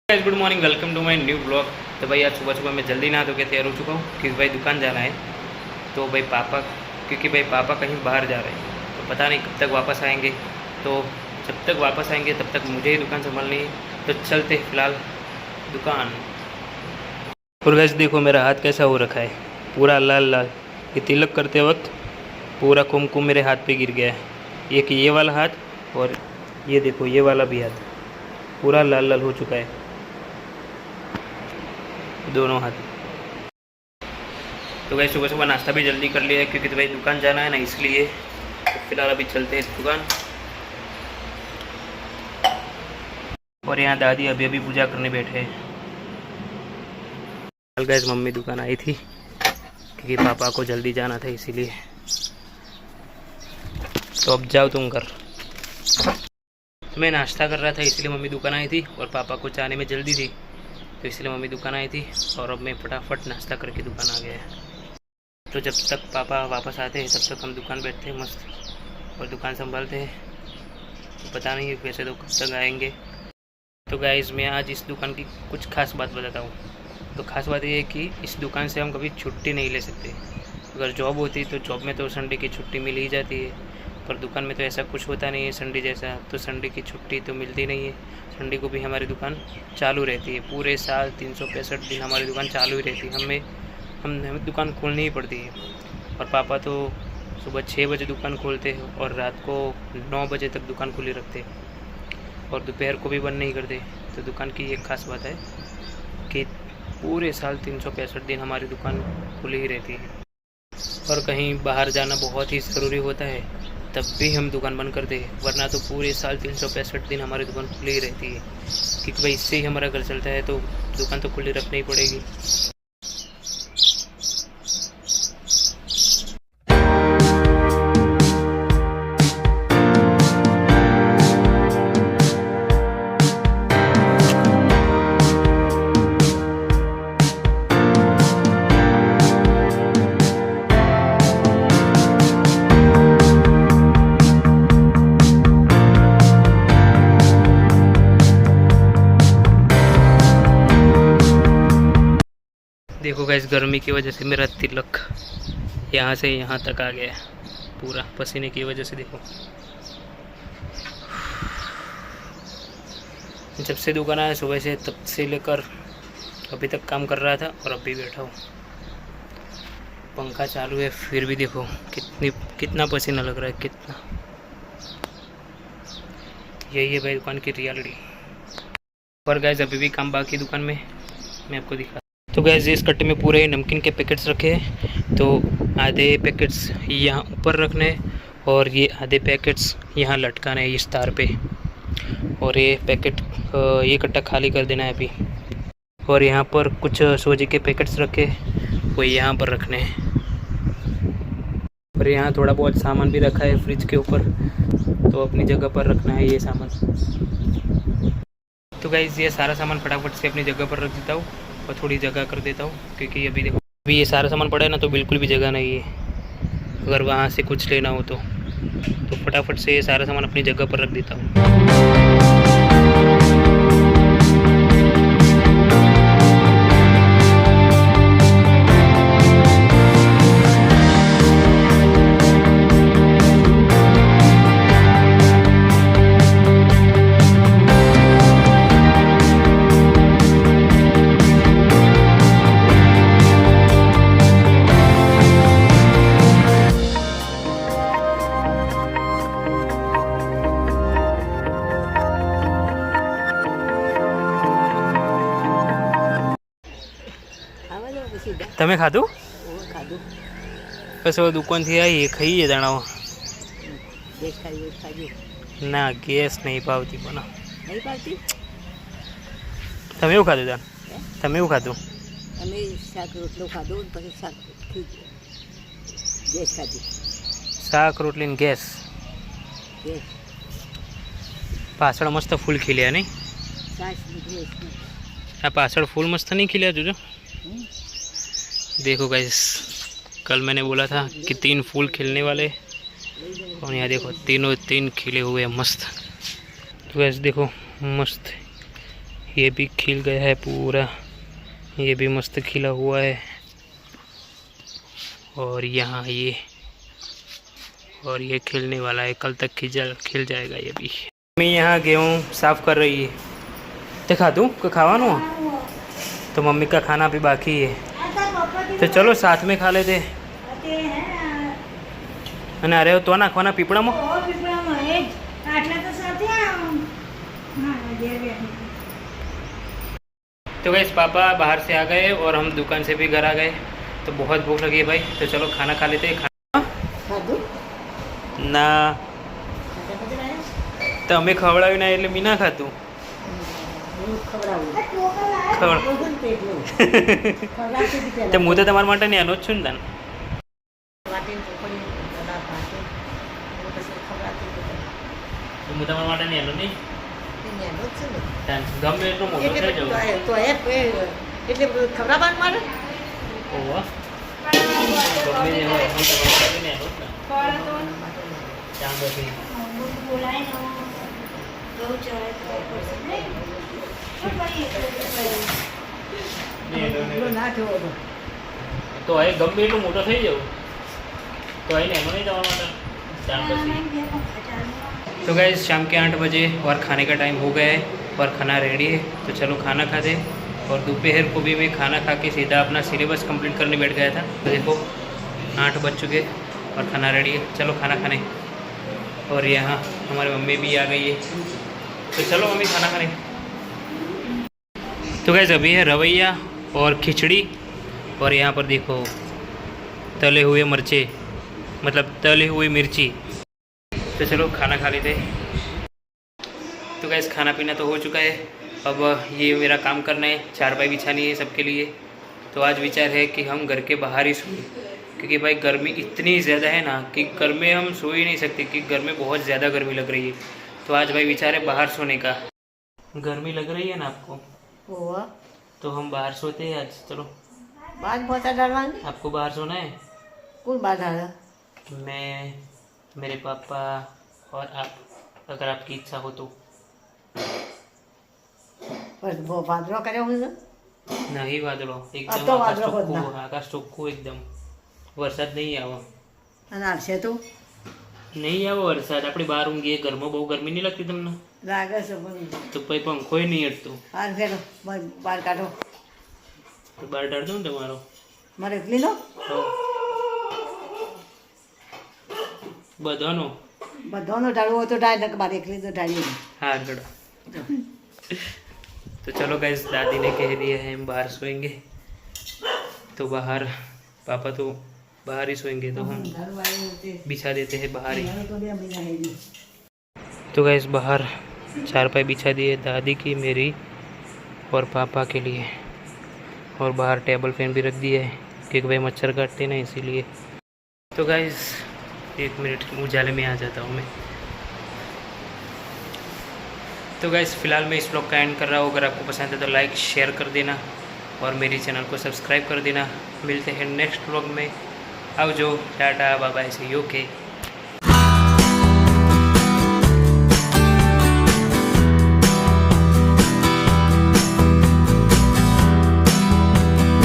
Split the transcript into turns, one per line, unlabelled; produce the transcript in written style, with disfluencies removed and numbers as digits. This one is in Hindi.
Guys good morning, welcome to my new blog. तो भाई आज सुबह सुबह मैं जल्दी नहा धो के तैयार हो चुका हूँ क्योंकि भाई दुकान जाना है। तो भाई पापा कहीं बाहर जा रहे हैं, तो पता नहीं कब तक वापस आएंगे। तो जब तक वापस आएंगे तब तक मुझे ही दुकान संभालनी है, तो चलते फिलहाल दुकान। और गाइस देखो मेरा हाथ कैसा हो रखा है, पूरा लाल लाल। ये तिलक करते वक्त पूरा कुमकुम मेरे हाथ पे गिर गया है। एक ये वाला हाथ और ये देखो ये वाला भी हाथ पूरा लाल लाल हो चुका है, दोनों हाथ। तो भाई सुबह सुबह नाश्ता भी जल्दी कर लिया है क्योंकि तो भाई दुकान जाना है ना, इसलिए। तो फिलहाल अभी चलते हैं दुकान। और यहाँ दादी अभी अभी पूजा करने बैठे हैं। कल गैस मम्मी दुकान आई थी क्योंकि पापा को जल्दी जाना था, इसीलिए। तो अब जाओ तुम घर। तो मैं नाश्ता कर रहा था इसलिए मम्मी दुकान आई थी, और पापा को जाने में जल्दी थी तो इसलिए मम्मी दुकान आई थी। और अब मैं फटाफट नाश्ता करके दुकान आ गया। तो जब तक पापा वापस आते हैं तब तक हम दुकान बैठते हैं मस्त और दुकान संभालते हैं। तो पता नहीं वैसे तो कब तक आएंगे। तो गाइस मैं आज इस दुकान की कुछ खास बात बताता हूँ। तो खास बात ये है कि इस दुकान से हम कभी छुट्टी नहीं ले सकते। अगर जॉब होती तो जॉब में तो संडे की छुट्टी मिल ही जाती है, पर दुकान में तो ऐसा कुछ होता नहीं है संडे जैसा। तो संडे की छुट्टी तो मिलती नहीं है। संडे को भी हमारी दुकान चालू रहती है, पूरे साल 365 दिन हमारी दुकान चालू ही रहती है। हमें दुकान खोलनी ही पड़ती है। और पापा तो सुबह 6 बजे दुकान खोलते हैं और रात को 9 बजे तक दुकान खुली रखते हैं, और दोपहर को भी बंद नहीं करते। तो दुकान की एक खास बात है कि पूरे साल 365 दिन हमारी दुकान खुली ही रहती है। और कहीं बाहर जाना बहुत ही ज़रूरी होता है तब भी हम दुकान बंद करते हैं, वरना तो पूरे साल 365 दिन हमारी दुकान खुली ही रहती है। क्योंकि भाई इससे ही हमारा घर चलता है, तो दुकान तो खुली रखनी ही पड़ेगी। देखो गाइस गर्मी की वजह से मेरा तिलक यहाँ से यहाँ तक आ गया है, पूरा पसीने की वजह से। देखो जब से दुकान आया सुबह से तब से लेकर अभी तक काम कर रहा था, और अभी बैठा हूँ। पंखा चालू है फिर भी देखो कितना पसीना लग रहा है, कितना। यही है भाई दुकान की रियलिटी। पर गाइस अभी भी काम बाकी दुकान में, मैं आपको दिखा। तो गैस इस कट्टे में पूरे नमकीन के पैकेट्स रखे हैं। तो आधे पैकेट्स यहाँ ऊपर रखने और ये आधे पैकेट्स यहाँ लटकाने हैं इस तार पे। और ये पैकेट ये कट्टा खाली कर देना है अभी। और यहाँ पर कुछ सूजी के पैकेट्स रखे, वो यहाँ पर रखने हैं। और यहाँ थोड़ा बहुत सामान भी रखा है फ्रिज के ऊपर, तो अपनी जगह पर रखना है ये सामान। तो गाइस ये सारा सामान फटाफट से अपनी जगह पर रख देता हूँ और थोड़ी जगह कर देता हूँ, क्योंकि अभी देखो अभी ये सारा सामान पड़ा है ना, तो बिल्कुल भी जगह नहीं है अगर वहाँ से कुछ लेना हो तो फटाफट से ये सारा सामान अपनी जगह पर रख देता हूँ। તમે ખાધું? બસ હવે દુકાનથી આવી ખાઈએ જણાવો। ના ગેસ નહીં ભાવતી પણ
નહીં પાવતી।
તમે એવું ખાધું તાન? તમે એવું ખાધું?
અમે શાક રોટલો ખાધો પછી શાક ગેસ ખાધી।
શાક રોટલી ને ગેસ। પાછળ મસ્ત ફૂલ ખીલ્યા નહીં? આ પાછળ ફૂલ मस्त नहीं खिला जो। देखो गाइस कल मैंने बोला था कि 3 फूल खिलने वाले, और यहाँ देखो तीनों 3 खिले हुए हैं मस्त। तो गाइस देखो मस्त ये भी खिल गया है पूरा, ये भी मस्त खिला हुआ है। और यहाँ ये, और ये खिलने वाला है, कल तक खिल जाएगा ये भी। मैं यहाँ गेहूँ साफ कर रही है, दिखा दूँ कि खावानो, तो मम्मी का खाना भी बाकी है, तो चलो साथ में खा लेते। અને અરે તો નાખવાના પીપળામાં। तो गैस पापा बाहर से आ गए और हम दुकान से भी घर आ गए, तो बहुत भूख लगी है भाई, तो चलो खाना खा लेते हैं। ना તમે ખવડાવી ના એટલે મી ના ખાતું તો હું તો તમારા માટે નેનો જ છું ને તને। હું તમારા માટે નેનો નહીં, ગમે એટલું મોટું થઈ જવું। ઓહો ગમે તે હોય હું તમારા માટે નેનો જ ને। ચાંદ બધી तो है गमे એટલું મોટો થઈ જવું तो है નેનો નહીં જવા માટે ચાંદ બધી। तो गाइस शाम के 8 बजे और खाने का टाइम हो गया है और खाना रेडी है, तो चलो खाना खाते। और दोपहर को भी मैं खाना खा के सीधा अपना सिलेबस कंप्लीट करने बैठ गया था, तो देखो 8 बज चुके और खाना रेडी है, चलो खाना खाने। और यहाँ हमारी मम्मी भी आ गई है, तो चलो मम्मी खाना खाने। तो गाइस अभी है रवैया और खिचड़ी, और यहाँ पर देखो तले हुए मिर्चे, मतलब तले हुई मिर्ची। तो चलो खाना खा लेते। तो गाइस खाना पीना तो हो चुका है, अब ये मेरा काम करना है, चारपाई बिछानी है सबके लिए। तो आज विचार है कि हम घर के बाहर ही सोएं, क्योंकि भाई गर्मी इतनी ज़्यादा है ना कि घर में हम सो ही नहीं सकते, कि घर में बहुत ज़्यादा गर्मी लग रही है। तो आज भाई विचार है बाहर सोने का। गर्मी लग रही है ना आपको, तो हम बाहर सोते हैं आज। चलो
बात बहुत डरवानी।
आपको बाहर सोना है?
कौन बात आ रहा?
मैं, मेरे पापा और आप, अगर आपकी इच्छा हो तो।
पर वो वादळो करे हुए
नहीं वादळो एकदम,
अब तो वादळो होत ना।
आकाश ચોખ્ખું एकदम, વરસાદ નહીં આવો।
અને આવશે તો
નહીં આવો વરસાદ, આપણે બહાર ઊંઘીએ, ઘરમાં બહુ ગરમી નહીં લાગતી તમને?
લાગે છે પણ
તો પછી પંખોય નહીં હટતું,
હાર ફેરો બહાર કાઢો,
તો બહાર ઢાળ દઉં ને તમારો।
મારે એકલી નો
બધાનો
બધાનો ઢાળવો હોય તો ઢાળ, નકર મારે એકલી તો ઢાળી નહીં।
हाँ गड़ा। तो चलो गाइस दादी ने कह दिया है हम बाहर सोएंगे, तो बाहर पापा तो बाहर ही सोएंगे, तो हम बिछा देते हैं बाहर ही। तो गाइस बाहर चारपाई बिछा दी है दादी की, मेरी और पापा के लिए, और बाहर टेबल फैन भी रख दिया है क्योंकि भाई मच्छर काटते ना इसीलिए। तो गाइस 1 मिनट उजाले में आ जाता हूँ मैं। तो गाइस फिलहाल मैं इस ब्लॉग का एंड कर रहा हूँ। अगर आपको पसंद है तो लाइक शेयर कर देना और मेरी चैनल को सब्सक्राइब कर देना। मिलते हैं नेक्स्ट ब्लॉग में। आओ जो टाटा बाय बाय से ओके।